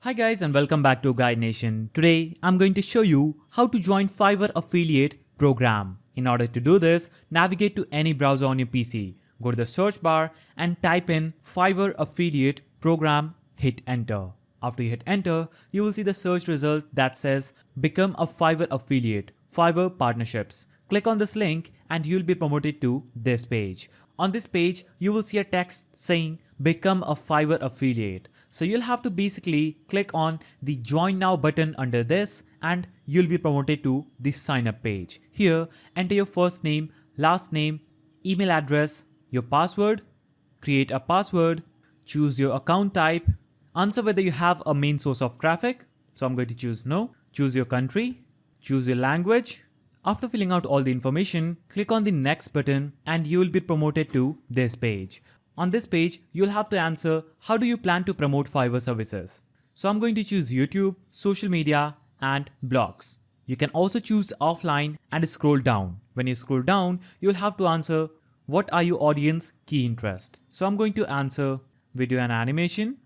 Hi guys and welcome back to Guide Nation. Today I'm going to show you how to join Fiverr affiliate program. In order to do this, navigate to any browser on your PC. Go to the search bar and type in Fiverr affiliate program, hit enter. After you hit enter, you will see the search result that says become a Fiverr affiliate, Fiverr partnerships. Click on this link and you'll be promoted to this page. On this page, you will see a text saying become a Fiverr affiliate. So you'll have to basically click on the join now button under this and you'll be promoted to the sign up page. Here, enter your first name, last name, email address, your password, create a password, choose your account type, answer whether you have a main source of traffic. So I'm going to choose no. Choose your country, choose your language. After filling out all the information, click on the next button and you will be promoted to this page. On this page, you'll have to answer how do you plan to promote Fiverr services. So I'm going to choose YouTube, social media and blogs. You can also choose offline and scroll down. When you scroll down, you'll have to answer what are your audience key interest. So I'm going to answer video and animation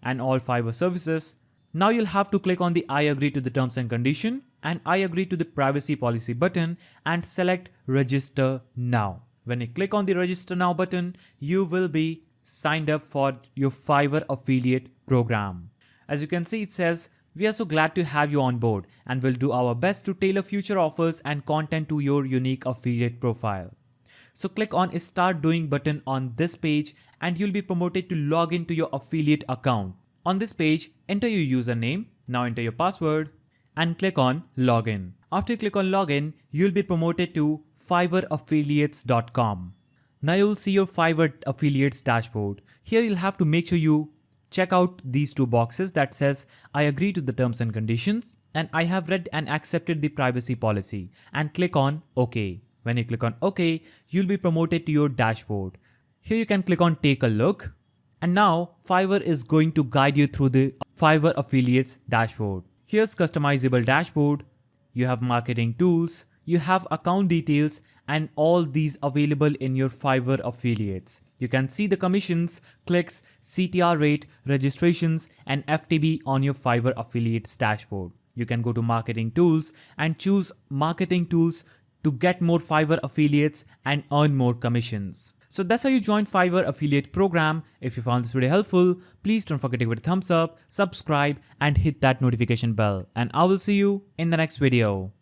and all Fiverr services. Now you'll have to click on the I agree to the terms and condition and I agree to the privacy policy button and select register now. When you click on the register now button, you will be signed up for your Fiverr affiliate program. As you can see, it says, we are so glad to have you on board and will do our best to tailor future offers and content to your unique affiliate profile. So click on start doing button on this page and you'll be promoted to log into your affiliate account. On this page, enter your username, now enter your password and click on login. After you click on login, you'll be promoted to fiverraffiliates.com. Now you'll see your Fiverr affiliates dashboard. Here you'll have to make sure you check out these two boxes that says I agree to the terms and conditions and I have read and accepted the privacy policy and click on OK. When you click on OK, you'll be promoted to your dashboard. Here you can click on take a look and now Fiverr is going to guide you through the Fiverr affiliates dashboard. Here's customizable dashboard. You have marketing tools, you have account details and all these available in your Fiverr affiliates. You can see the commissions, clicks, CTR rate, registrations and FTB on your Fiverr affiliates dashboard. You can go to marketing tools and choose marketing tools to get more Fiverr affiliates and earn more commissions. So that's how you join Fiverr affiliate program. If you found this video helpful, please don't forget to give it a thumbs up, subscribe and hit that notification bell. And I will see you in the next video.